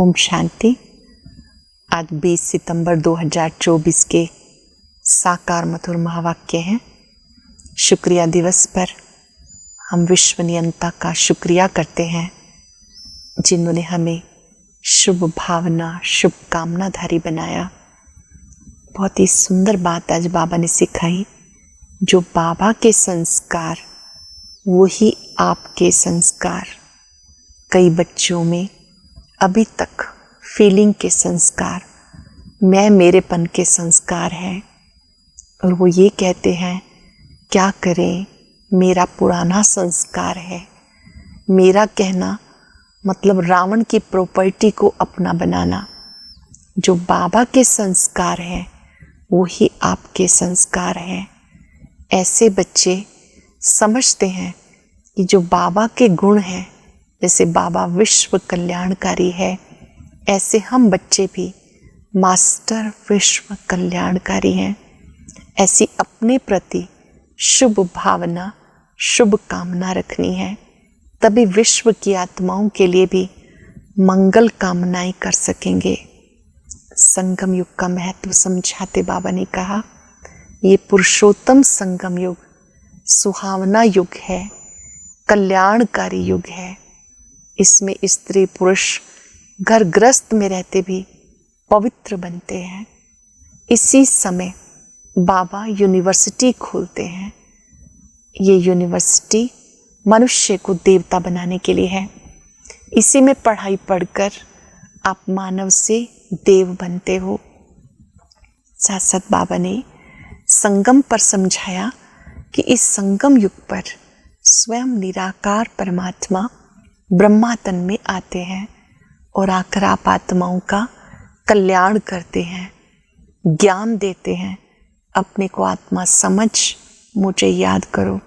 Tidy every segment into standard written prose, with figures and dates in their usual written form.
ओम शांति। आज 20 सितंबर 2024 के साकार मधुर महावाक्य हैं। शुक्रिया दिवस पर हम विश्व नियंता का शुक्रिया करते हैं जिन्होंने हमें शुभ भावना शुभ कामनाधारी बनाया। बहुत ही सुंदर बात आज बाबा ने सिखाई। जो बाबा के संस्कार वही आपके संस्कार। कई बच्चों में अभी तक फीलिंग के संस्कार, मैं मेरेपन के संस्कार हैं और वो ये कहते हैं क्या करें, मेरा पुराना संस्कार है। मेरा कहना मतलब रावण की प्रॉपर्टी को अपना बनाना। जो बाबा के संस्कार हैं वही आपके संस्कार हैं। ऐसे बच्चे समझते हैं कि जो बाबा के गुण हैं, जैसे बाबा विश्व कल्याणकारी है, ऐसे हम बच्चे भी मास्टर विश्व कल्याणकारी हैं। ऐसी अपने प्रति शुभ भावना शुभ कामना रखनी है, तभी विश्व की आत्माओं के लिए भी मंगल कामनाएं कर सकेंगे। संगम युग का महत्व समझाते बाबा ने कहा, ये पुरुषोत्तम संगम युग सुहावना युग है, कल्याणकारी युग है। इसमें स्त्री पुरुष घर गृहस्थ में रहते भी पवित्र बनते हैं। इसी समय बाबा यूनिवर्सिटी खोलते हैं। ये यूनिवर्सिटी मनुष्य को देवता बनाने के लिए है। इसी में पढ़ाई पढ़कर आप मानव से देव बनते हो। साथ साथ बाबा ने संगम पर समझाया कि इस संगम युग पर स्वयं निराकार परमात्मा ब्रह्मातन में आते हैं और आकर आप आत्माओं का कल्याण करते हैं, ज्ञान देते हैं। अपने को आत्मा समझ मुझे याद करो।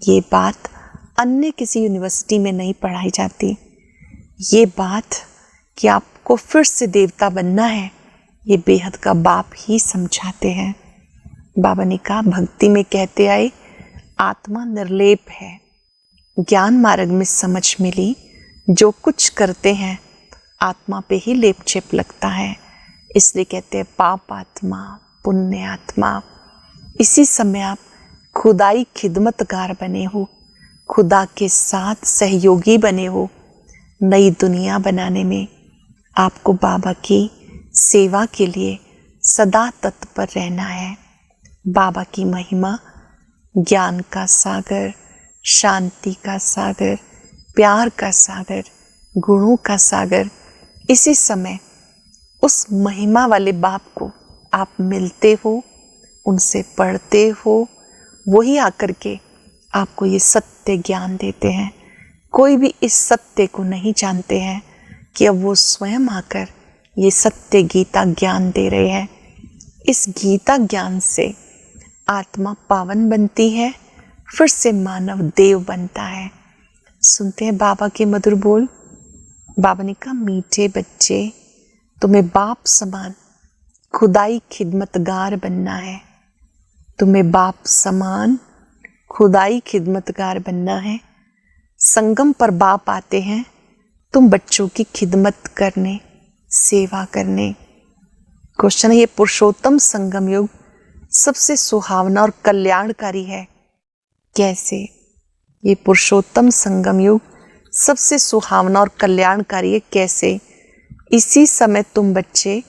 ये बात अन्य किसी यूनिवर्सिटी में नहीं पढ़ाई जाती। ये बात कि आपको फिर से देवता बनना है, ये बेहद का बाप ही समझाते हैं। बाबा ने कहा, भक्ति में कहते आए आत्मा निर्लेप है। ज्ञान मार्ग में समझ मिली, जो कुछ करते हैं आत्मा पे ही लेप चेप लगता है। इसलिए कहते हैं पाप आत्मा पुण्य आत्मा। इसी समय आप खुदाई खिदमतगार बने हो, खुदा के साथ सहयोगी बने हो। नई दुनिया बनाने में आपको बाबा की सेवा के लिए सदा तत्पर रहना है। बाबा की महिमा ज्ञान का सागर, शांति का सागर, प्यार का सागर, गुणों का सागर। इसी समय उस महिमा वाले बाप को आप मिलते हो, उनसे पढ़ते हो। वही आकर के आपको ये सत्य ज्ञान देते हैं। कोई भी इस सत्य को नहीं जानते हैं कि अब वो स्वयं आकर ये सत्य गीता ज्ञान दे रहे हैं। इस गीता ज्ञान से आत्मा पावन बनती है, फिर से मानव देव बनता है। सुनते हैं बाबा के मधुर बोल। बाबा ने कहा, मीठे बच्चे, तुम्हें बाप समान खुदाई खिदमतगार बनना है। तुम्हें बाप समान खुदाई खिदमतगार बनना है। संगम पर बाप आते हैं तुम बच्चों की खिदमत करने, सेवा करने। क्वेश्चन है, ये पुरुषोत्तम संगम युग सबसे सुहावना और कल्याणकारी है। कैसे? ये पुरुषोत्तम संगम युग सबसे सुहावना और कल्याणकारी है। कैसे? इसी समय तुम बच्चे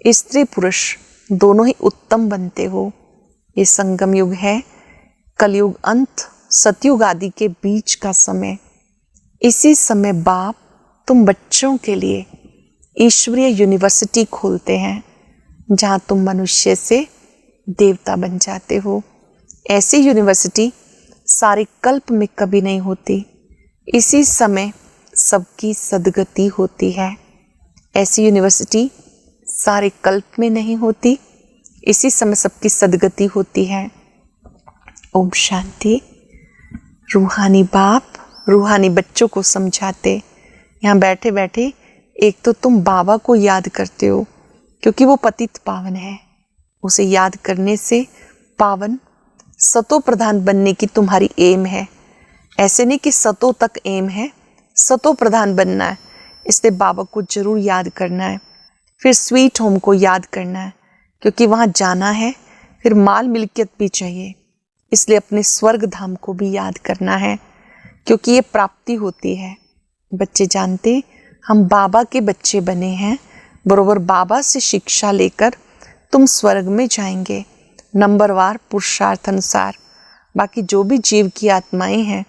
स्त्री पुरुष दोनों ही उत्तम बनते हो। ये संगम युग है, कलयुग अंत सतयुग आदि के बीच का समय। इसी समय बाप तुम बच्चों के लिए ईश्वरीय यूनिवर्सिटी खोलते हैं, जहाँ तुम मनुष्य से देवता बन जाते हो। ऐसी यूनिवर्सिटी सारे कल्प में कभी नहीं होती। इसी समय सबकी सदगति होती है। ऐसी यूनिवर्सिटी सारे कल्प में नहीं होती, इसी समय सबकी सदगति होती है। ओम शांति। रूहानी बाप रूहानी बच्चों को समझाते। यहाँ बैठे बैठे एक तो तुम बाबा को याद करते हो क्योंकि वो पतित पावन है। उसे याद करने से पावन सतो प्रधान बनने की तुम्हारी एम है। ऐसे नहीं कि सतो तक एम है, सतो प्रधान बनना है। इसलिए बाबा को जरूर याद करना है। फिर स्वीट होम को याद करना है, क्योंकि वहाँ जाना है। फिर माल मिल्कियत भी चाहिए, इसलिए अपने स्वर्ग धाम को भी याद करना है, क्योंकि ये प्राप्ति होती है। बच्चे जानते हम बाबा के बच्चे बने हैं, बरोबर बाबा से शिक्षा लेकर तुम स्वर्ग में जाएंगे, नंबरवार पुरुषार्थ अनुसार। बाकी जो भी जीव की आत्माएं हैं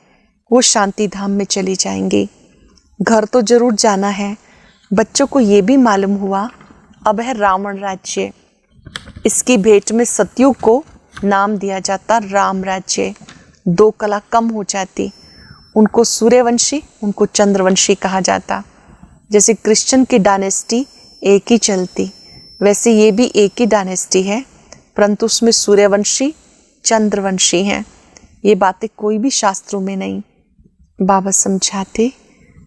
वो शांति धाम में चली जाएंगी। घर तो जरूर जाना है। बच्चों को ये भी मालूम हुआ अब है रावण राज्य, इसकी भेंट में सतयुग को नाम दिया जाता राम राज्य। 2 कला कम हो जाती, उनको सूर्यवंशी, उनको चंद्रवंशी कहा जाता। जैसे क्रिश्चियन की डायनेस्टी एक ही चलती, वैसे ये भी एक ही डायनेस्टी है, परंतु उसमें सूर्यवंशी चंद्रवंशी हैं। ये बातें कोई भी शास्त्रों में नहीं। बाबा समझाते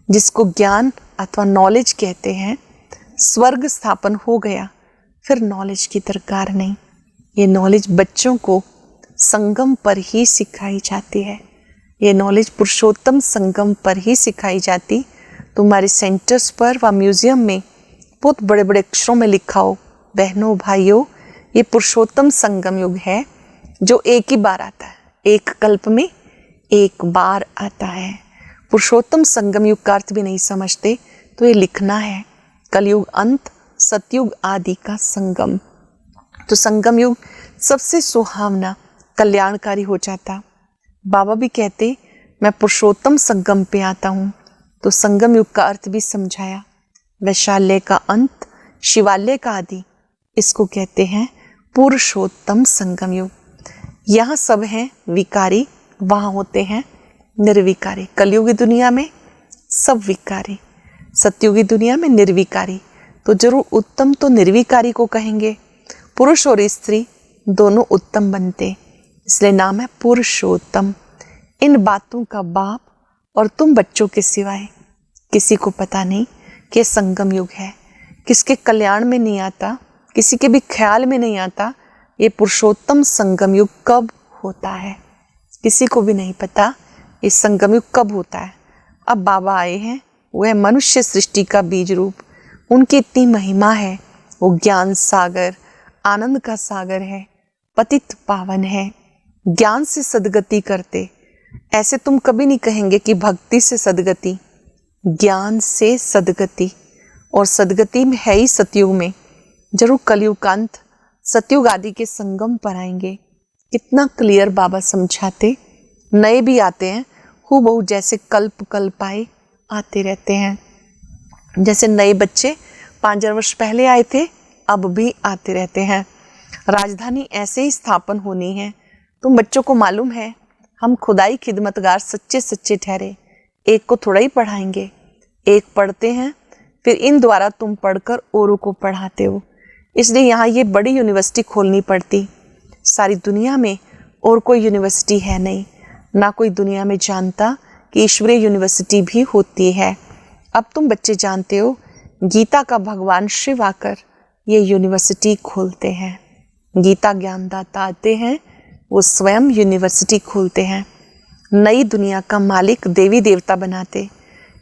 जिसको ज्ञान अथवा नॉलेज कहते हैं, स्वर्ग स्थापन हो गया, फिर नॉलेज की दरकार नहीं। ये नॉलेज बच्चों को संगम पर ही सिखाई जाती है। ये नॉलेज पुरुषोत्तम संगम पर ही सिखाई जाती। तुम्हारे सेंटर्स पर व म्यूजियम में बहुत बड़े बड़े अक्षरों में लिखा हो, बहनों भाइयों, ये पुरुषोत्तम संगम युग है जो एक ही बार आता है, एक कल्प में एक बार आता है। पुरुषोत्तम संगम युग का अर्थ भी नहीं समझते तो ये लिखना है, कलयुग अंत सतयुग आदि का संगम। तो संगम युग सबसे सुहावना कल्याणकारी हो जाता। बाबा भी कहते मैं पुरुषोत्तम संगम पे आता हूँ, तो संगम युग का अर्थ भी समझाया। वैशाल्य का अंत, शिवालय का आदि, इसको कहते हैं पुरुषोत्तम संगम युग। यहाँ सब हैं विकारी, वहाँ होते हैं निर्विकारी। कलयुगी दुनिया में सब विकारी, सतयुगी दुनिया में निर्विकारी। तो जरूर उत्तम तो निर्विकारी को कहेंगे। पुरुष और स्त्री दोनों उत्तम बनते, इसलिए नाम है पुरुषोत्तम। इन बातों का बाप और तुम बच्चों के सिवाय किसी को पता नहीं कि संगम युग है। किसके कल्याण में नहीं आता, किसी के भी ख्याल में नहीं आता ये पुरुषोत्तम संगम युग कब होता है। किसी को भी नहीं पता ये संगम युग कब होता है। अब बाबा आए हैं, वह मनुष्य सृष्टि का बीज रूप, उनकी इतनी महिमा है। वो ज्ञान सागर, आनंद का सागर है, पतित पावन है, ज्ञान से सदगति करते। ऐसे तुम कभी नहीं कहेंगे कि भक्ति से सदगति, ज्ञान से सदगति। और सदगति में है ही सतयुग में। जरूर कलयुग का अंत सतयुग आदि के संगम पर आएंगे। कितना क्लियर बाबा समझाते। नए भी आते हैं, हूबहू जैसे कल्प कल्प आए आते रहते हैं। जैसे नए बच्चे 5000 वर्ष पहले आए थे, अब भी आते रहते हैं। राजधानी ऐसे ही स्थापन होनी है। तुम बच्चों को मालूम है, हम खुदाई खिदमतगार सच्चे सच्चे ठहरे। एक को थोड़ा ही पढ़ाएंगे, एक पढ़ते हैं, फिर इन द्वारा तुम पढ़कर औरों को पढ़ाते हो। इसलिए यहाँ ये बड़ी यूनिवर्सिटी खोलनी पड़ती। सारी दुनिया में और कोई यूनिवर्सिटी है नहीं, ना कोई दुनिया में जानता कि ईश्वरीय यूनिवर्सिटी भी होती है। अब तुम बच्चे जानते हो, गीता का भगवान शिव आकर ये यूनिवर्सिटी खोलते हैं। गीता ज्ञानदाता आते हैं, वो स्वयं यूनिवर्सिटी खोलते हैं। नई दुनिया का मालिक देवी देवता बनाते।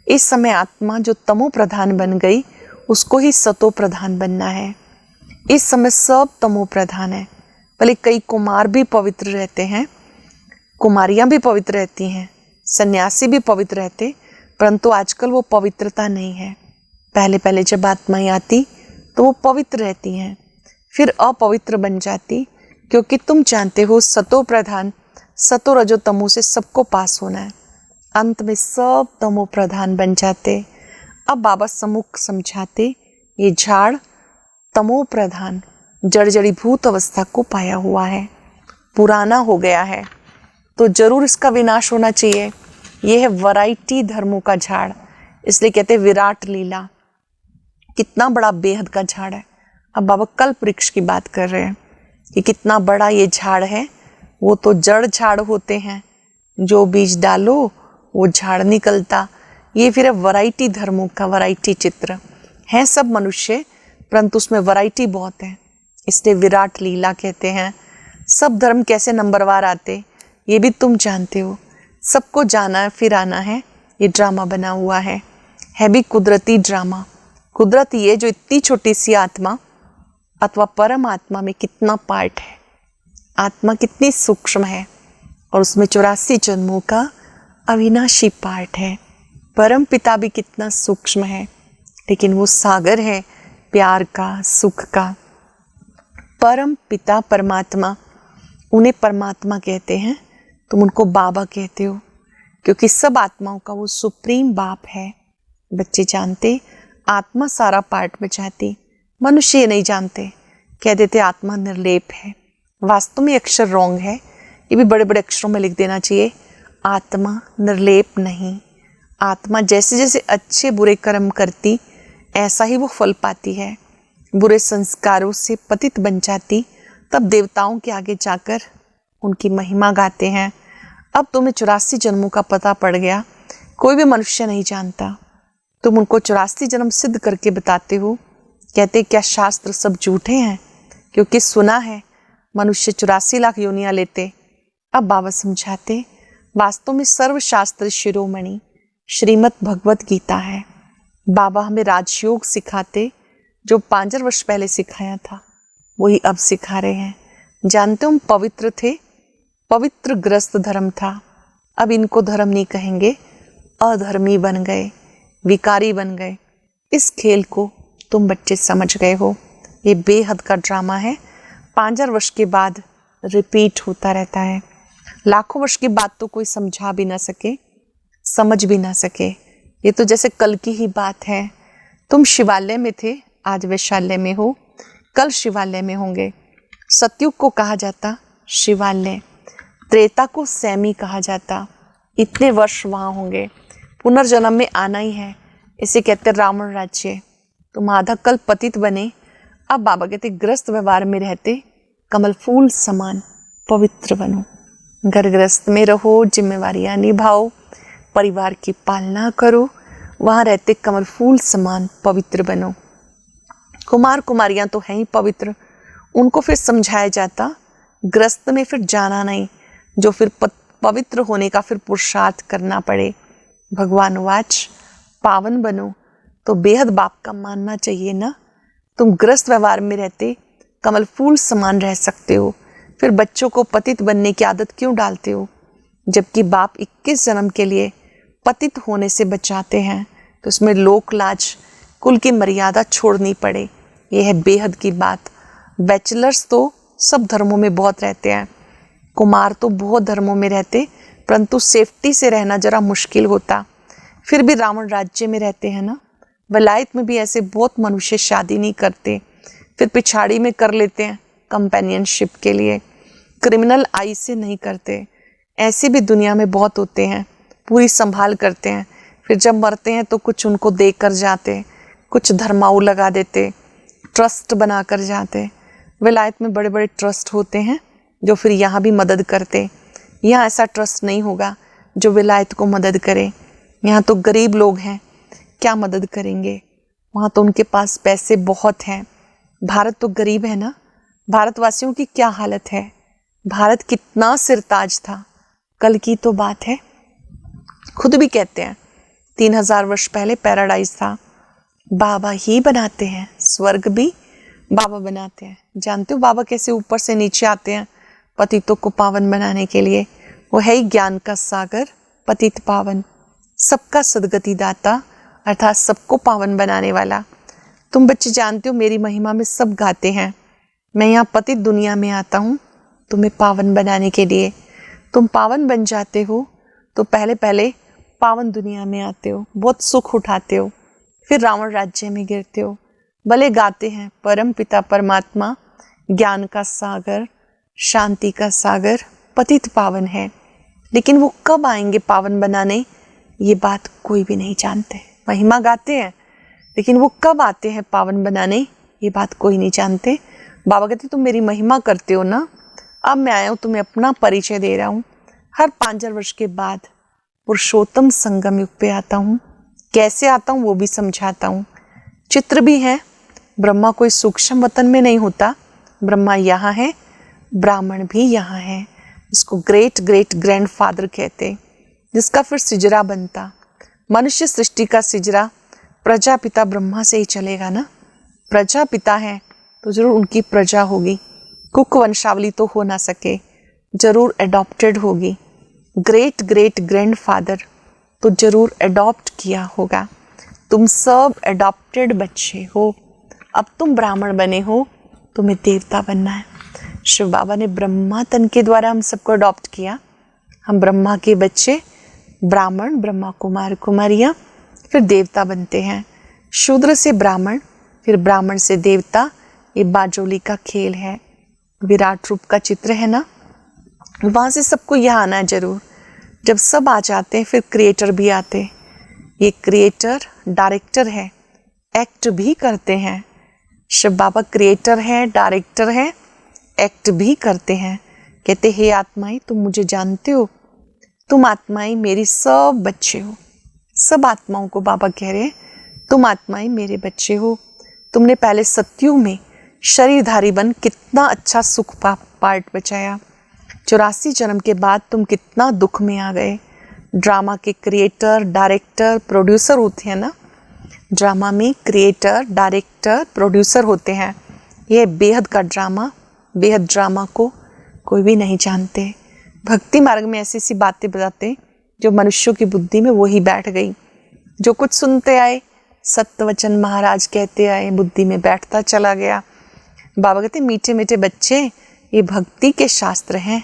इस समय आत्मा जो तमो प्रधान बन गई, उसको ही सतो प्रधान बनना है। इस समय सब तमो प्रधान है। भले कई कुमार भी पवित्र रहते हैं, कुमारियां भी पवित्र रहती हैं, सन्यासी भी पवित्र रहते, परंतु आजकल वो पवित्रता नहीं है। पहले पहले जब आत्माएं आती तो वो पवित्र रहती हैं, फिर अपवित्र बन जाती, क्योंकि तुम जानते हो सतो प्रधान, सतो रजो तमो से सबको पास होना है। अंत में सब तमो प्रधान बन जाते। अब बाबा सम्मुख समझाते, ये झाड़ तमो प्रधान जड़ जड़ीभूत अवस्था को पाया हुआ है, पुराना हो गया है, तो जरूर इसका विनाश होना चाहिए। यह है वैरायटी धर्मों का झाड़, इसलिए कहते हैं विराट लीला। कितना बड़ा बेहद का झाड़ है। अब बाबा कल्प वृक्ष की बात कर रहे हैं कि कितना बड़ा ये झाड़ है। वो तो जड़ झाड़ होते हैं, जो बीज डालो वो झाड़ निकलता। ये फिर वैरायटी धर्मों का वैरायटी चित्र है। सब मनुष्य, परंतु उसमें वैरायटी बहुत है, इसलिए विराट लीला कहते हैं। सब धर्म कैसे नंबरवार आते ये भी तुम जानते हो। सबको जाना है फिर आना है, ये ड्रामा बना हुआ है है भी कुदरती ड्रामा। कुदरत ये जो इतनी छोटी सी आत्मा अथवा परमात्मा में कितना पार्ट है, आत्मा कितनी सूक्ष्म है और उसमें 84 जन्मों का अविनाशी पार्ट है। परम पिता भी कितना सूक्ष्म है, लेकिन वो सागर है प्यार का, सुख का। परम पिता परमात्मा, उन्हें परमात्मा कहते हैं, तुम उनको बाबा कहते हो, क्योंकि सब आत्माओं का वो सुप्रीम बाप है। बच्चे जानते आत्मा सारा पार्ट बचाती, मनुष्य ये नहीं जानते, कह देते आत्मा निर्लेप है। वास्तव में अक्षर रॉन्ग है, ये भी बड़े बड़े अक्षरों में लिख देना चाहिए। आत्मा निर्लेप नहीं, आत्मा जैसे जैसे अच्छे बुरे कर्म करती ऐसा ही वो फल पाती है। बुरे संस्कारों से पतित बन जाती, तब देवताओं के आगे जाकर उनकी महिमा गाते हैं। अब तुम्हें 84 जन्मों का पता पड़ गया, कोई भी मनुष्य नहीं जानता। तुम उनको 84 जन्म सिद्ध करके बताते हो। कहते क्या शास्त्र सब झूठे हैं? क्योंकि सुना है मनुष्य 84 लाख योनियां लेते। अब बाबा समझाते वास्तव में सर्वशास्त्र शिरोमणि श्रीमद् भगवत गीता है। बाबा हमें राजयोग सिखाते, जो 5 वर्ष पहले सिखाया था वही अब सिखा रहे हैं। जानते हो हम पवित्र थे, पवित्र ग्रस्त धर्म था, अब इनको धर्म नहीं कहेंगे, अधर्मी बन गए, विकारी बन गए। इस खेल को तुम बच्चे समझ गए हो। ये बेहद का ड्रामा है, 5 वर्ष के बाद रिपीट होता रहता है। लाखों वर्ष की बात तो कोई समझा भी ना सके, समझ भी ना सके। ये तो जैसे कल की ही बात है। तुम शिवालय में थे, आज वैशाल्य में हो, कल शिवालय में होंगे। सतयुग को कहा जाता शिवालय, त्रेता को सैमी कहा जाता। इतने वर्ष वहाँ होंगे, पुनर्जन्म में आना ही है। इसे कहते रावण राज्य। तुम आधा कल पतित बने, अब बाबा कहते ग्रस्त व्यवहार में रहते कमल फूल समान पवित्र बनो। घर गृहस्थ में रहो, जिम्मेवारियां निभाओ, परिवार की पालना करो, वहाँ रहते कमल फूल समान पवित्र बनो। कुमार कुमारियां तो हैं ही पवित्र, उनको फिर समझाया जाता ग्रस्त में फिर जाना नहीं, जो फिर पवित्र होने का फिर पुरुषार्थ करना पड़े। भगवान वाच पावन बनो, तो बेहद बाप का मानना चाहिए ना। तुम ग्रस्त व्यवहार में रहते कमल फूल समान रह सकते हो, फिर बच्चों को पतित बनने की आदत क्यों डालते हो? जबकि बाप 21 जन्म के लिए पतित होने से बचाते हैं, तो इसमें लोक लाज, कुल की मर्यादा छोड़नी पड़े। यह है बेहद की बात। बैचलर्स तो सब धर्मों में बहुत रहते हैं, कुमार तो बहुत धर्मों में रहते, परंतु सेफ्टी से रहना जरा मुश्किल होता। फिर भी रावण राज्य में रहते हैं ना। वलायत में भी ऐसे बहुत मनुष्य शादी नहीं करते, फिर पिछाड़ी में कर लेते हैं कंपेनियनशिप के लिए। क्रिमिनल आई से नहीं करते, ऐसे भी दुनिया में बहुत होते हैं, पूरी संभाल करते हैं। फिर जब मरते हैं तो कुछ उनको दे कर जाते, कुछ धर्माऊ लगा देते, ट्रस्ट बना कर जाते। विलायत में बड़े बड़े ट्रस्ट होते हैं जो फिर यहाँ भी मदद करते। यहाँ ऐसा ट्रस्ट नहीं होगा जो विलायत को मदद करे। यहाँ तो गरीब लोग हैं, क्या मदद करेंगे? वहाँ तो उनके पास पैसे बहुत हैं। भारत तो गरीब है ना। भारतवासियों की क्या हालत है? भारत कितना सिरताज था, कल की तो बात है। खुद भी कहते हैं 3000 वर्ष पहले पैराडाइज था। बाबा ही बनाते हैं, स्वर्ग भी बाबा बनाते हैं। जानते हो बाबा कैसे ऊपर से नीचे आते हैं पतितों को पावन बनाने के लिए? वो है ही ज्ञान का सागर, पतित पावन, सबका सदगति दाता, अर्थात सबको पावन बनाने वाला। तुम बच्चे जानते हो मेरी महिमा में सब गाते हैं। मैं यहाँ पतित दुनिया में आता हूँ तुम्हें पावन बनाने के लिए। तुम पावन बन जाते हो तो पहले पहले पावन दुनिया में आते हो, बहुत सुख उठाते हो, फिर रावण राज्य में गिरते हो। भले गाते हैं परम पिता परमात्मा ज्ञान का सागर, शांति का सागर, पतित पावन है, लेकिन वो कब आएंगे पावन बनाने, ये बात कोई भी नहीं जानते। महिमा गाते हैं लेकिन वो कब आते हैं पावन बनाने, ये बात कोई नहीं जानते। बाबा कहते तुम मेरी महिमा करते हो ना, अब मैं आया हूँ तुम्हें अपना परिचय दे रहा हूँ। हर 5 वर्ष के बाद पुरुषोत्तम संगम युग पे आता हूँ। कैसे आता हूँ वो भी समझाता हूँ। चित्र भी है। ब्रह्मा कोई सूक्ष्म वतन में नहीं होता, ब्रह्मा यहाँ है, ब्राह्मण भी यहाँ है, इसको ग्रेट ग्रेट ग्रैंडफादर कहते, जिसका फिर सिजरा बनता। मनुष्य सृष्टि का सिजरा प्रजापिता ब्रह्मा से ही चलेगा ना। प्रजापिता है तो जरूर उनकी प्रजा होगी। कुक वंशावली तो हो ना सके, जरूर एडॉप्टेड होगी। ग्रेट ग्रेट ग्रैंडफादर तो जरूर एडॉप्ट किया होगा। तुम सब एडॉप्टेड बच्चे हो। अब तुम ब्राह्मण बने हो, तुम्हें देवता बनना है। शिव बाबा ने ब्रह्मा तन के द्वारा हम सबको अडॉप्ट किया। हम ब्रह्मा के बच्चे, ब्राह्मण, ब्रह्मा कुमार कुमारियाँ, फिर देवता बनते हैं। शूद्र से ब्राह्मण, फिर ब्राह्मण से देवता। ये बाजोली का खेल है, विराट रूप का चित्र है ना। वहाँ से सबको यहाँ आना है जरूर। जब सब आ जाते हैं फिर क्रिएटर भी आते। ये क्रिएटर डायरेक्टर है, एक्ट भी करते हैं। शिव बाबा क्रिएटर है, डायरेक्टर है, एक्ट भी करते हैं। कहते हे आत्माएं, तुम मुझे जानते हो, तुम आत्माएं मेरी सब बच्चे हो। सब आत्माओं को बाबा कह रहे हैं तुम आत्माएं मेरे बच्चे हो। तुमने पहले सत्युग में शरीरधारी बन कितना अच्छा सुख पार्ट बचाया। 84 जन्म के बाद तुम कितना दुख में आ गए। ड्रामा के क्रिएटर, डायरेक्टर, प्रोड्यूसर होते हैं ना। ड्रामा में क्रिएटर, डायरेक्टर, प्रोड्यूसर होते हैं। यह बेहद का ड्रामा, बेहद ड्रामा को कोई भी नहीं जानते। भक्ति मार्ग में ऐसी सी बातें बताते जो मनुष्यों की बुद्धि में वही बैठ गई। जो कुछ सुनते आए, सत्य वचन महाराज कहते आए, बुद्धि में बैठता चला गया। बाबा कहते मीठे मीठे बच्चे, ये भक्ति के शास्त्र हैं।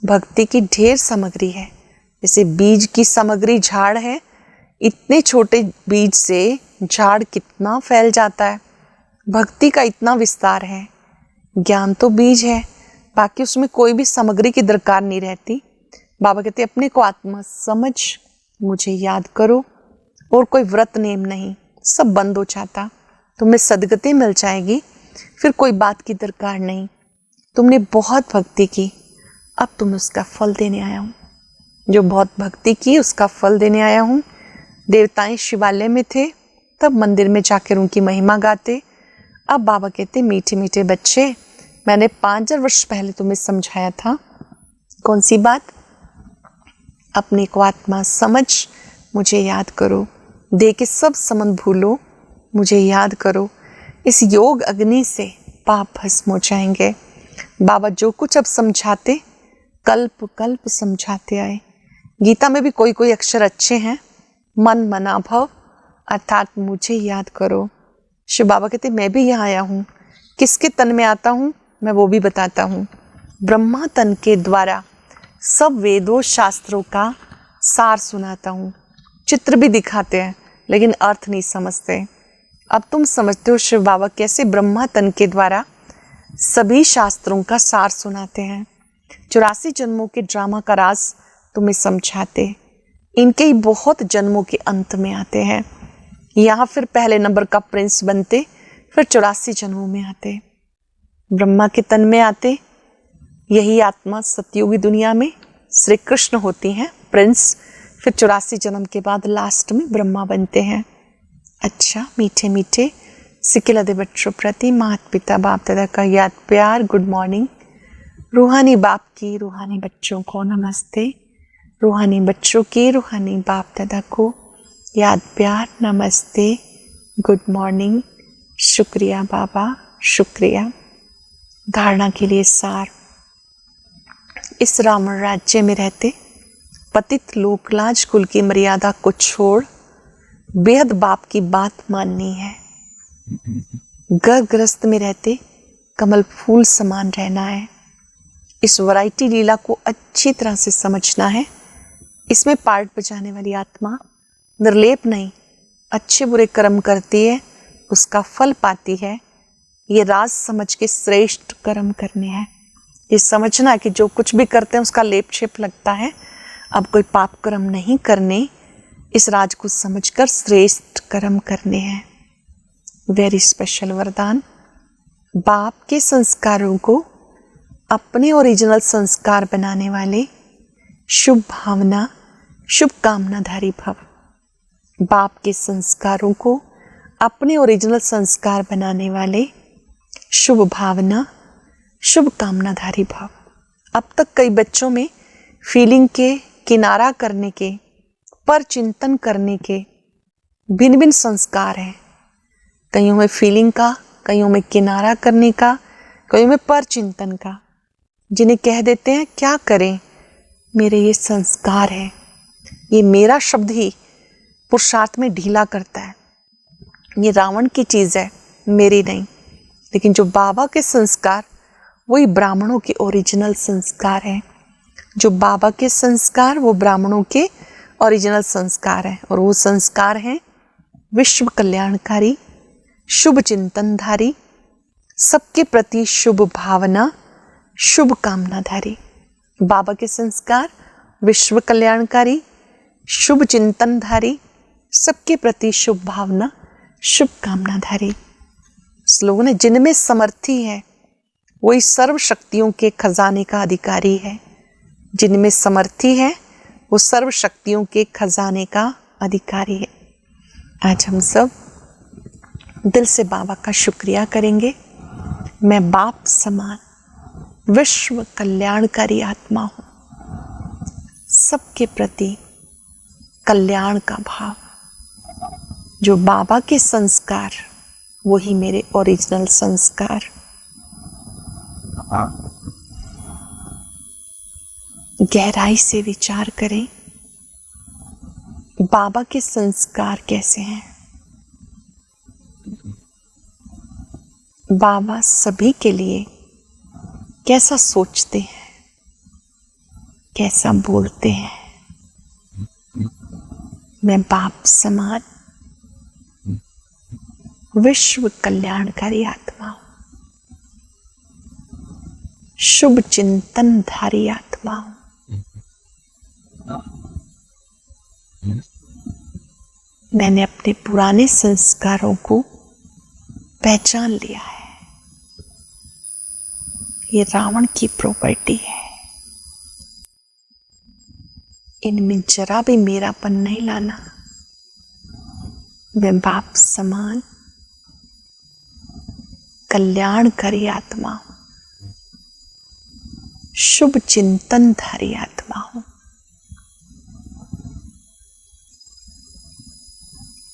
भक्ति की ढेर सामग्री है। जैसे बीज की सामग्री झाड़ है, इतने छोटे बीज से झाड़ कितना फैल जाता है। भक्ति का इतना विस्तार है। ज्ञान तो बीज है, बाकी उसमें कोई भी सामग्री की दरकार नहीं रहती। बाबा कहते अपने को आत्मा समझ, मुझे याद करो, और कोई व्रत नेम नहीं, सब बंद हो जाता। तुम्हें सदगति मिल जाएगी, फिर कोई बात की दरकार नहीं। तुमने बहुत भक्ति की, अब तुम्हें उसका फल देने आया हूँ। जो बहुत भक्ति की उसका फल देने आया हूँ। देवताएं शिवालय में थे, तब मंदिर में जाकर उनकी महिमा गाते। अब बाबा कहते मीठे मीठे बच्चे, मैंने 5000 वर्ष पहले तुम्हें समझाया था। कौन सी बात? अपने को आत्मा समझ, मुझे याद करो। दे के सब संबंध भूलो, मुझे याद करो। इस योग अग्नि से पाप भस्म हो जाएंगे। बाबा जो कुछ अब समझाते, कल्प कल्प समझाते आए। गीता में भी कोई कोई अक्षर अच्छे हैं। मन मना भव, अर्थात मुझे याद करो। शिव बाबा कहते मैं भी यहाँ आया हूँ। किसके तन में आता हूँ मैं वो भी बताता हूँ। ब्रह्मा तन के द्वारा सब वेदों शास्त्रों का सार सुनाता हूँ। चित्र भी दिखाते हैं लेकिन अर्थ नहीं समझते। अब तुम समझते हो शिव बाबा कैसे ब्रह्मा तन के द्वारा सभी शास्त्रों का सार सुनाते हैं। 84 जन्मों के ड्रामा का राज तुम्हें समझाते। इनके ही बहुत जन्मों के अंत में आते हैं। यहाँ फिर पहले नंबर का प्रिंस बनते, फिर 84 जन्मों में आते, ब्रह्मा के तन में आते। यही आत्मा सतयुगी दुनिया में श्री कृष्ण होती हैं प्रिंस। फिर 84 जन्म के बाद लास्ट में ब्रह्मा बनते हैं। अच्छा मीठे मीठे सिकिलदे बच्चों प्रति माता पिता बाप दादा का याद प्यार गुड मॉर्निंग। रूहानी बाप की रूहानी बच्चों को नमस्ते। रूहानी बच्चों की रूहानी बाप दादा को याद प्यार नमस्ते गुड मॉर्निंग। शुक्रिया बाबा, शुक्रिया। धारणा के लिए सार। इस रावण राज्य में रहते पतित लोकलाज कुल की मर्यादा को छोड़ बेहद बाप की बात माननी है। गर्भग्रस्त में रहते कमल फूल समान रहना है। इस वैरायटी लीला को अच्छी तरह से समझना है। इसमें पार्ट बजाने वाली आत्मा निर्लेप नहीं, अच्छे बुरे कर्म करती है, उसका फल पाती है। ये राज समझ के श्रेष्ठ कर्म करने हैं। ये समझना कि जो कुछ भी करते हैं उसका लेप छेप लगता है। अब कोई पाप कर्म नहीं करने, इस राज को समझकर श्रेष्ठ कर्म करने हैं। वेरी स्पेशल वरदान। बाप के संस्कारों को अपने ओरिजिनल संस्कार बनाने वाले शुभ भावना शुभ कामनाधारी भव। बाप के संस्कारों को अपने ओरिजिनल संस्कार बनाने वाले शुभ भावना शुभ कामनाधारी भव। अब तक कई बच्चों में फीलिंग के किनारा करने के, पर चिंतन करने के भिन्न भिन्न संस्कार हैं, कईयों में फीलिंग का, कईयों में किनारा करने का, कईयों में पर चिंतन का, जिन्हें कह देते हैं क्या करें, मेरे ये संस्कार है। ये मेरा शब्द ही पुरुषार्थ में ढीला करता है। ये रावण की चीज़ है, मेरी नहीं। लेकिन जो बाबा के संस्कार, वही ब्राह्मणों के ओरिजिनल संस्कार हैं। जो बाबा के संस्कार वो ब्राह्मणों के ओरिजिनल संस्कार हैं। और वो संस्कार हैं विश्व कल्याणकारी, शुभ चिंतनधारी, सबके प्रति शुभ भावना, शुभ कामनाधारी। बाबा के संस्कार विश्व कल्याणकारी, शुभ चिंतनधारी, सबके प्रति शुभ भावना, शुभ कामनाधारी। स्लोगन है, जिनमें समर्थी है वही सर्व शक्तियों के खजाने का अधिकारी है। जिनमें समर्थी है वो सर्व शक्तियों के खजाने का अधिकारी है। आज हम सब दिल से बाबा का शुक्रिया करेंगे। मैं बाप समान विश्व कल्याणकारी आत्मा हूँ। सबके प्रति कल्याण का भाव, जो बाबा के संस्कार वही मेरे ओरिजिनल संस्कार। गहराई से विचार करें, बाबा के संस्कार कैसे हैं। बाबा सभी के लिए कैसा सोचते हैं, कैसा बोलते हैं। मैं बाप समान विश्व कल्याणकारी आत्मा हूं, शुभ चिंतनधारी आत्मा हूं। मैंने अपने पुराने संस्कारों को पहचान लिया है। ये रावण की प्रॉपर्टी है। इनमें जरा भी मेरापन नहीं लाना। मैं बाप समान कल्याणकारी आत्मा हूं, शुभ चिंतनधारी आत्मा हूं।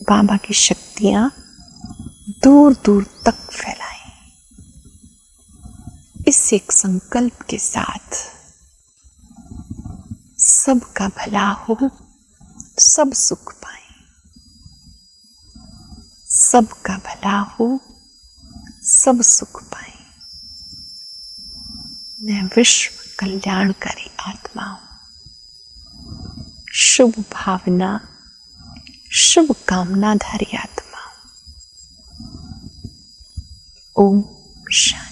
बाबा की शक्तियां दूर दूर तक फैलाएं। इस एक संकल्प के साथ, सबका भला हो, सब सुख पाए। सबका भला हो, सब सुख पाए। मैं विश्व कल्याणकारी आत्मा हूं, शुभ भावना, शुभ कामनाधारी आत्मा हूं। ओम शांति।